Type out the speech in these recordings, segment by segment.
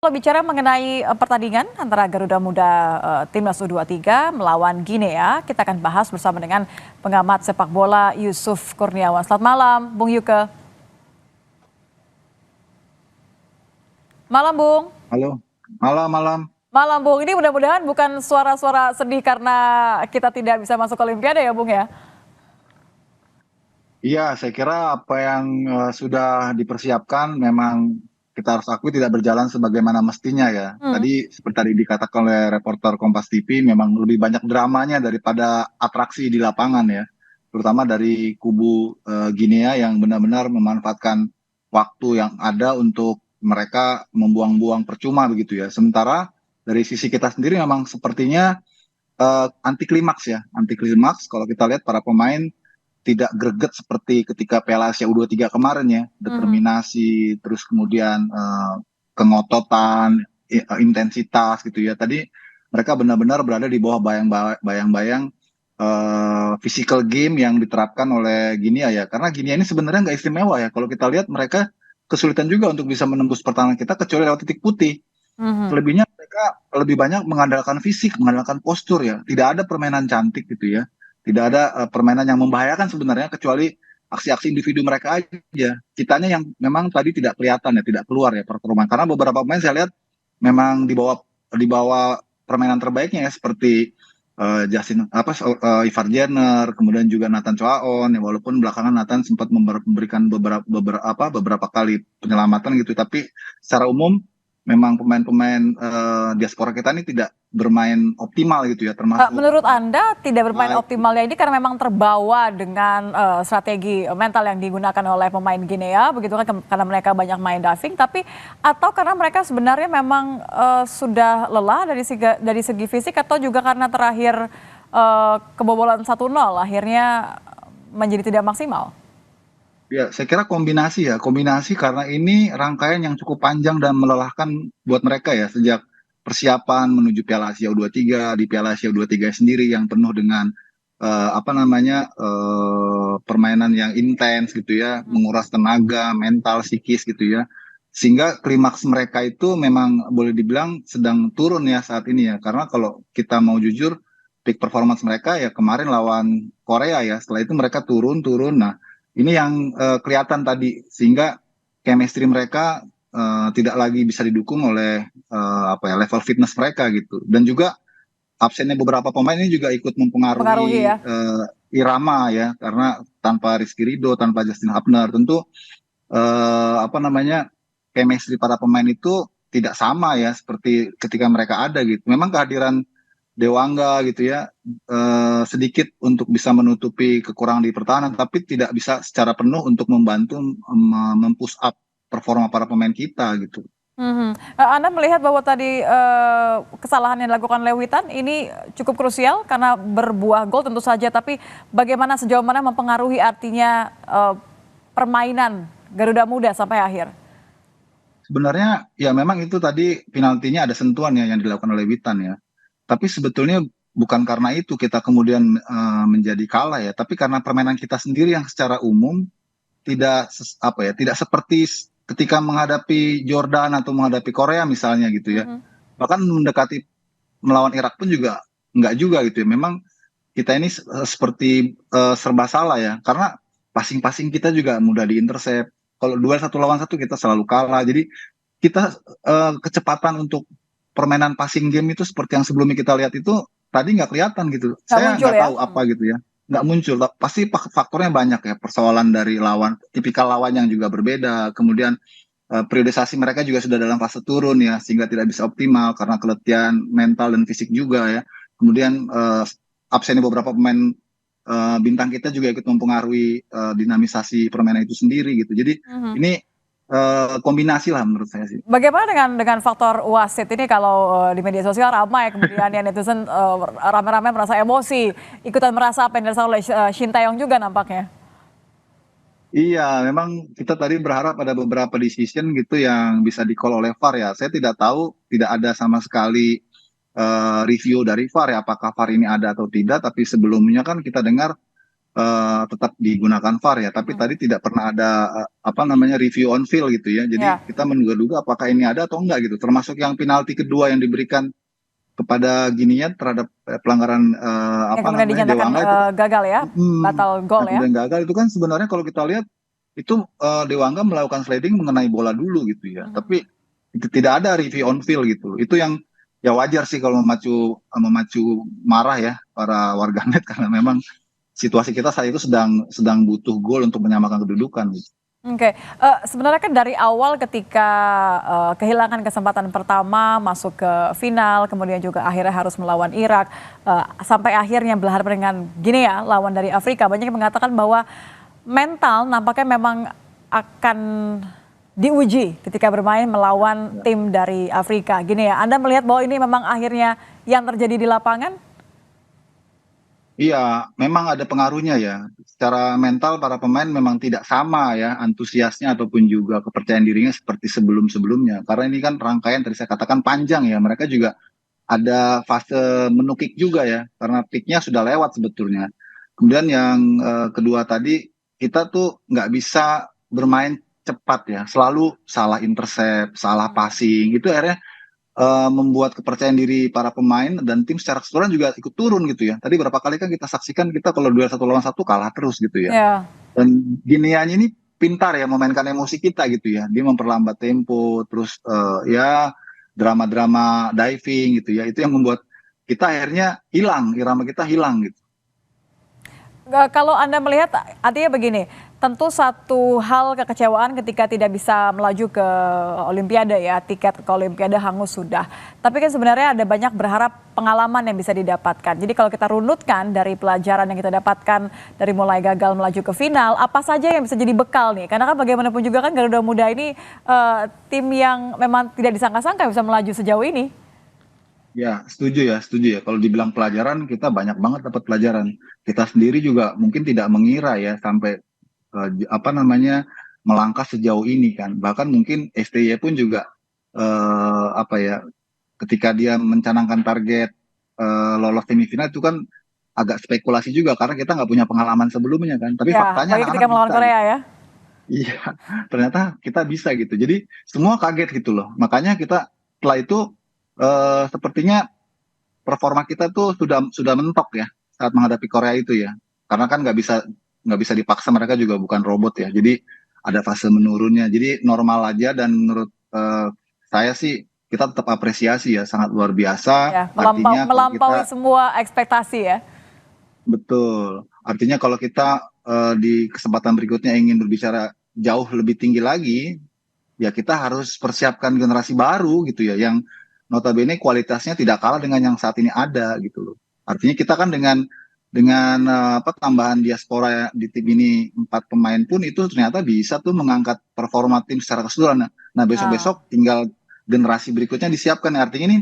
Kalau bicara mengenai pertandingan antara Garuda Muda Timnas U23 melawan Guinea, kita akan bahas bersama dengan pengamat sepak bola Yusuf Kurniawan. Selamat malam, Bung Yuke. Malam, Bung. Halo, malam malam. Malam, Bung. Ini mudah-mudahan bukan suara-suara sedih karena kita tidak bisa masuk Olimpiade ya, Bung ya? Iya, saya kira apa yang sudah dipersiapkan memang kita harus akui tidak berjalan sebagaimana mestinya ya. Hmm. Tadi seperti tadi dikatakan oleh reporter Kompas TV, memang lebih banyak dramanya daripada atraksi di lapangan ya. Terutama dari kubu Guinea yang benar-benar memanfaatkan waktu yang ada untuk mereka membuang-buang percuma begitu ya. Sementara dari sisi kita sendiri memang sepertinya anti klimaks ya, anti klimaks kalau kita lihat para pemain tidak greget seperti ketika Piala Asia U23 kemarin ya, Mhm. determinasi, terus kemudian kengototan, intensitas gitu ya. Tadi mereka benar-benar berada di bawah bayang-bayang physical game yang diterapkan oleh Guinea ya. Karena Guinea ini sebenarnya nggak istimewa ya. Kalau kita lihat mereka kesulitan juga untuk bisa menembus pertahanan kita kecuali lewat titik putih. Mhm. Selebihnya mereka lebih banyak mengandalkan fisik, mengandalkan postur ya. Tidak ada permainan cantik gitu ya. Tidak ada permainan yang membahayakan sebenarnya kecuali aksi-aksi individu mereka aja. Kitanya yang memang tadi tidak kelihatan ya, tidak keluar ya performa. Karena beberapa pemain saya lihat memang di bawah permainan terbaiknya ya seperti Justin apa Ivar Jenner, kemudian juga Nathan Choaon ya walaupun belakangan Nathan sempat memberikan beberapa kali penyelamatan gitu tapi secara umum memang pemain-pemain diaspora kita ini tidak bermain optimal gitu ya, termasuk Menurut Anda tidak bermain baik. optimalnya ini karena memang terbawa dengan strategi mental yang digunakan oleh pemain Guinea, begitu kan karena mereka banyak main diving, tapi atau karena mereka sebenarnya memang sudah lelah dari segi fisik atau juga karena terakhir kebobolan 1-0 akhirnya menjadi tidak maksimal? Ya, saya kira kombinasi karena ini rangkaian yang cukup panjang dan melelahkan buat mereka ya sejak persiapan menuju Piala Asia U23 di Piala Asia U23 sendiri yang penuh dengan permainan yang intens gitu ya, menguras tenaga, mental, psikis gitu ya. Sehingga klimaks mereka itu memang boleh dibilang sedang turun ya saat ini ya. Karena kalau kita mau jujur, peak performance mereka ya kemarin lawan Korea ya. Setelah itu mereka turun. Nah, ini yang kelihatan tadi sehingga chemistry mereka tidak lagi bisa didukung oleh level fitness mereka gitu. Dan juga absennya beberapa pemain ini juga ikut Mempengaruhi mempengaruhi ya? irama ya karena tanpa Rizky Ridho, tanpa Justin Hubner tentu chemistry para pemain itu tidak sama ya seperti ketika mereka ada gitu. Memang kehadiran Dewangga gitu ya sedikit untuk bisa menutupi kekurangan di pertahanan tapi tidak bisa secara penuh untuk membantu mempush up performa para pemain kita gitu. Mhm. Anda melihat bahwa tadi kesalahan yang dilakukan Lewitan ini cukup krusial karena berbuah gol tentu saja, tapi bagaimana sejauh mana mempengaruhi artinya permainan Garuda Muda sampai akhir? Sebenarnya ya memang itu tadi penaltinya ada sentuhan ya yang dilakukan oleh Witan ya. Tapi sebetulnya bukan karena itu kita kemudian menjadi kalah ya, tapi karena permainan kita sendiri yang secara umum tidak seperti ketika menghadapi Jordan atau menghadapi Korea misalnya gitu ya. Mhm. Bahkan mendekati melawan Irak pun juga enggak juga gitu ya. Memang kita ini seperti serba salah ya, karena passing-passing kita juga mudah diintercept. Kalau duel satu lawan satu kita selalu kalah. Jadi kita kecepatan untuk permainan passing game itu seperti yang sebelumnya kita lihat itu tadi nggak kelihatan gitu. Nggak Saya muncul nggak ya? tahu apa gitu ya, nggak muncul. Pasti faktornya banyak ya, persoalan dari lawan, tipikal lawan yang juga berbeda. Kemudian periodisasi mereka juga sudah dalam fase turun ya, sehingga tidak bisa optimal karena keletihan mental dan fisik juga ya. Kemudian absennya beberapa pemain bintang kita juga ikut mempengaruhi dinamisasi permainan itu sendiri gitu. Jadi Mhm. ini kombinasi lah menurut saya sih. Bagaimana dengan faktor wasit ini kalau di media sosial ramai kemudian ya netizen rame-rame merasa emosi, ikutan merasa apa yang dilakukan oleh Shin Taeyong juga nampaknya. Iya, memang kita tadi berharap ada beberapa decision gitu yang bisa di-call oleh VAR ya. Saya tidak tahu, tidak ada sama sekali review dari VAR ya, apakah VAR ini ada atau tidak. Tapi sebelumnya kan kita dengar tetap digunakan VAR ya, tapi tadi tidak pernah ada apa namanya review on field gitu ya. Jadi Ya, kita menduga-duga apakah ini ada atau enggak gitu. Termasuk yang penalti kedua yang diberikan kepada Ginian terhadap pelanggaran yang apa kemudian namanya dinyatakan Dewangga itu kan, gagal ya, batal gol yang ya. kemudian gagal itu kan sebenarnya kalau kita lihat itu Dewangga melakukan sliding mengenai bola dulu gitu ya. Tapi itu tidak ada review on field gitu. Itu yang ya wajar sih kalau memacu memacu marah ya para warganet karena memang situasi kita saat itu sedang sedang butuh gol untuk menyamakan kedudukan gitu. Oke, sebenarnya kan dari awal ketika kehilangan kesempatan pertama masuk ke final, kemudian juga akhirnya harus melawan Irak, sampai akhirnya berhadapan dengan Guinea, lawan dari Afrika, banyak yang mengatakan bahwa mental nampaknya memang akan diuji ketika bermain melawan tim dari Afrika, Guinea. Anda melihat bahwa ini memang akhirnya yang terjadi di lapangan? Iya, memang ada pengaruhnya ya. Secara mental para pemain memang tidak sama ya antusiasnya ataupun juga kepercayaan dirinya seperti sebelum-sebelumnya. Karena ini kan rangkaian tadi saya katakan panjang ya. Mereka juga ada fase menukik juga ya, karena peaknya sudah lewat sebetulnya. Kemudian yang kedua tadi, kita tuh nggak bisa bermain cepat ya, selalu salah intercept, salah passing, itu akhirnya membuat kepercayaan diri para pemain dan tim secara keseluruhan juga ikut turun gitu ya. Tadi berapa kali kan kita saksikan kita kalau duel 1 lawan 1 kalah terus gitu ya. Ya. Dan Ginianya ini pintar ya memainkan emosi kita gitu ya. Dia memperlambat tempo, terus ya drama-drama diving gitu ya. Itu yang membuat kita akhirnya hilang, irama kita hilang gitu. Kalau Anda melihat, artinya begini, tentu satu hal kekecewaan ketika tidak bisa melaju ke Olimpiade ya, tiket ke Olimpiade hangus sudah. Tapi kan sebenarnya ada banyak berharap pengalaman yang bisa didapatkan. Jadi kalau kita runutkan dari pelajaran yang kita dapatkan dari mulai gagal melaju ke final, apa saja yang bisa jadi bekal nih? Karena kan bagaimanapun juga kan Garuda Muda ini tim yang memang tidak disangka-sangka bisa melaju sejauh ini. Ya, setuju ya, setuju ya. Kalau dibilang pelajaran, kita banyak banget dapat pelajaran. Kita sendiri juga mungkin tidak mengira ya sampai apa namanya melangkah sejauh ini kan. Bahkan mungkin STY pun juga apa ya ketika dia mencanangkan target lolos semifinal itu kan agak spekulasi juga karena kita nggak punya pengalaman sebelumnya kan. Tapi Ya, faktanya apalagi anak-anak ketika melawan bisa Korea gitu. ya. Iya, ternyata kita bisa gitu. Jadi semua kaget gitu loh. Makanya kita setelah itu sepertinya performa kita tuh sudah mentok ya saat menghadapi Korea itu ya. Karena kan nggak bisa dipaksa, mereka juga bukan robot ya. Jadi ada fase menurunnya. Jadi normal aja dan menurut saya sih kita tetap apresiasi ya, sangat luar biasa. Ya, Artinya kalau melampaui kita semua ekspektasi ya. betul, artinya kalau kita di kesempatan berikutnya ingin berbicara jauh lebih tinggi lagi, ya kita harus persiapkan generasi baru gitu ya yang notabene kualitasnya tidak kalah dengan yang saat ini ada gitu loh. Artinya kita kan dengan apa tambahan diaspora di tim ini 4 pemain pun itu ternyata bisa tuh mengangkat performa tim secara keseluruhan. Nah, Nah, besok-besok tinggal generasi berikutnya disiapkan. Artinya ini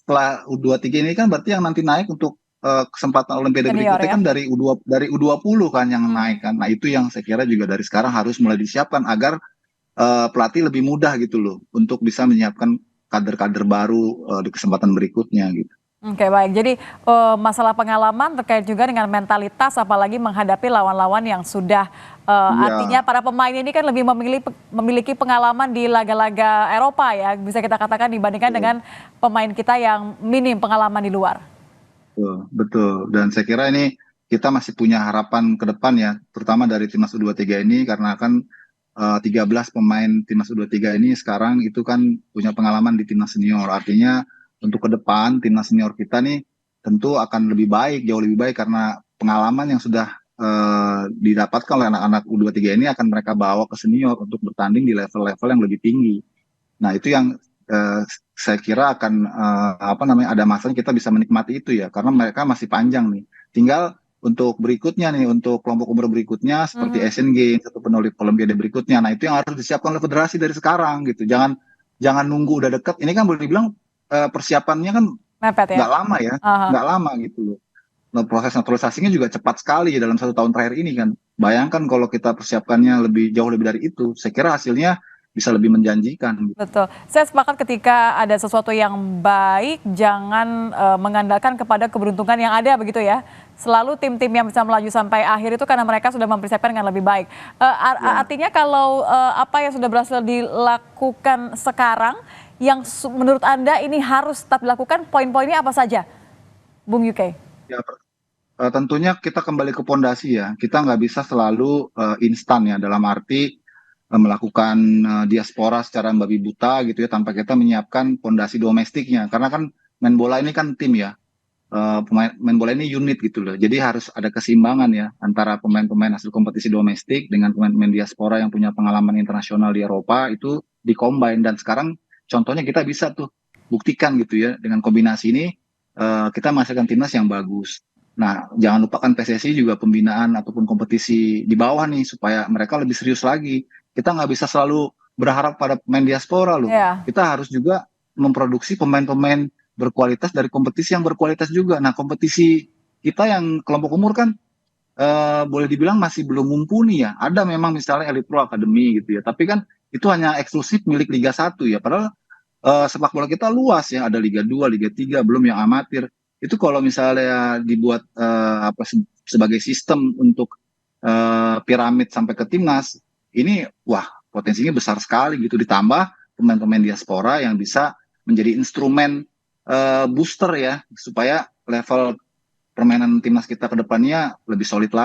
setelah U23 ini kan berarti yang nanti naik untuk kesempatan Olimpiade senior berikutnya ya. kan dari U20 kan yang naik Hmm. kan. Nah, itu yang saya kira juga dari sekarang harus mulai disiapkan agar pelatih lebih mudah gitu loh untuk bisa menyiapkan kader-kader baru di kesempatan berikutnya gitu. Oke, baik. Jadi masalah pengalaman terkait juga dengan mentalitas, apalagi menghadapi lawan-lawan yang sudah Iya, artinya para pemain ini kan lebih memiliki pengalaman di laga-laga Eropa ya, bisa kita katakan dibandingkan dengan betul, pemain kita yang minim pengalaman di luar. betul, betul. Dan saya kira ini kita masih punya harapan ke depan ya, terutama dari timnas U23 ini karena kan 13 pemain timnas U23 ini sekarang itu kan punya pengalaman di timnas senior. Artinya untuk ke depan timnas senior kita nih tentu akan lebih baik, jauh lebih baik karena pengalaman yang sudah didapatkan oleh anak-anak U23 ini akan mereka bawa ke senior untuk bertanding di level-level yang lebih tinggi. Nah, itu yang eh, saya kira akan apa namanya ada masanya kita bisa menikmati itu ya karena mereka masih panjang nih. Tinggal untuk berikutnya nih untuk kelompok umur berikutnya seperti Mhm. Asian Games ataupun Olimpiade berikutnya. Nah, itu yang harus disiapkan oleh federasi dari sekarang gitu. Jangan jangan nunggu udah deket. Ini kan boleh dibilang persiapannya kan Mepet ya. nggak lama ya, Aha. nggak lama gitu loh. Nah, proses naturalisasinya juga cepat sekali ya dalam 1 tahun terakhir ini kan. Bayangkan kalau kita persiapkannya lebih jauh lebih dari itu, saya kira hasilnya bisa lebih menjanjikan. Betul. Saya sepakat ketika ada sesuatu yang baik, jangan mengandalkan kepada keberuntungan yang ada begitu ya. selalu tim-tim yang bisa melaju sampai akhir itu karena mereka sudah mempersiapkan dengan lebih baik. Artinya kalau apa yang sudah berhasil dilakukan sekarang, yang menurut Anda ini harus tetap dilakukan, poin-poinnya apa saja, Bung UK? Ya, tentunya kita kembali ke pondasi ya. Kita nggak bisa selalu instan ya, dalam arti melakukan diaspora secara babi buta gitu ya, tanpa kita menyiapkan pondasi domestiknya. Karena kan main bola ini kan tim ya. Main bola ini unit gitu loh. Jadi harus ada keseimbangan ya antara pemain-pemain hasil kompetisi domestik dengan pemain-pemain diaspora yang punya pengalaman internasional di Eropa, itu dikombin. Dan sekarang contohnya kita bisa tuh buktikan gitu ya, dengan kombinasi ini kita menghasilkan timnas yang bagus. Nah, jangan lupakan PSSI juga pembinaan ataupun kompetisi di bawah nih, supaya mereka lebih serius lagi. Kita nggak bisa selalu berharap pada pemain diaspora loh. Ya, Kita harus juga memproduksi pemain-pemain berkualitas dari kompetisi yang berkualitas juga. Nah, kompetisi kita yang kelompok umur kan boleh dibilang masih belum mumpuni ya. Ada memang misalnya Elite Pro Academy gitu ya, tapi kan itu hanya eksklusif milik Liga 1 ya. Padahal sepak bola kita luas ya, ada Liga 2, Liga 3, belum yang amatir. Itu kalau misalnya dibuat sebagai sistem untuk piramid sampai ke timnas, ini wah, potensinya besar sekali gitu. Ditambah pemain-pemain diaspora yang bisa menjadi instrumen booster ya, supaya level permainan timnas kita ke depannya lebih solid lagi.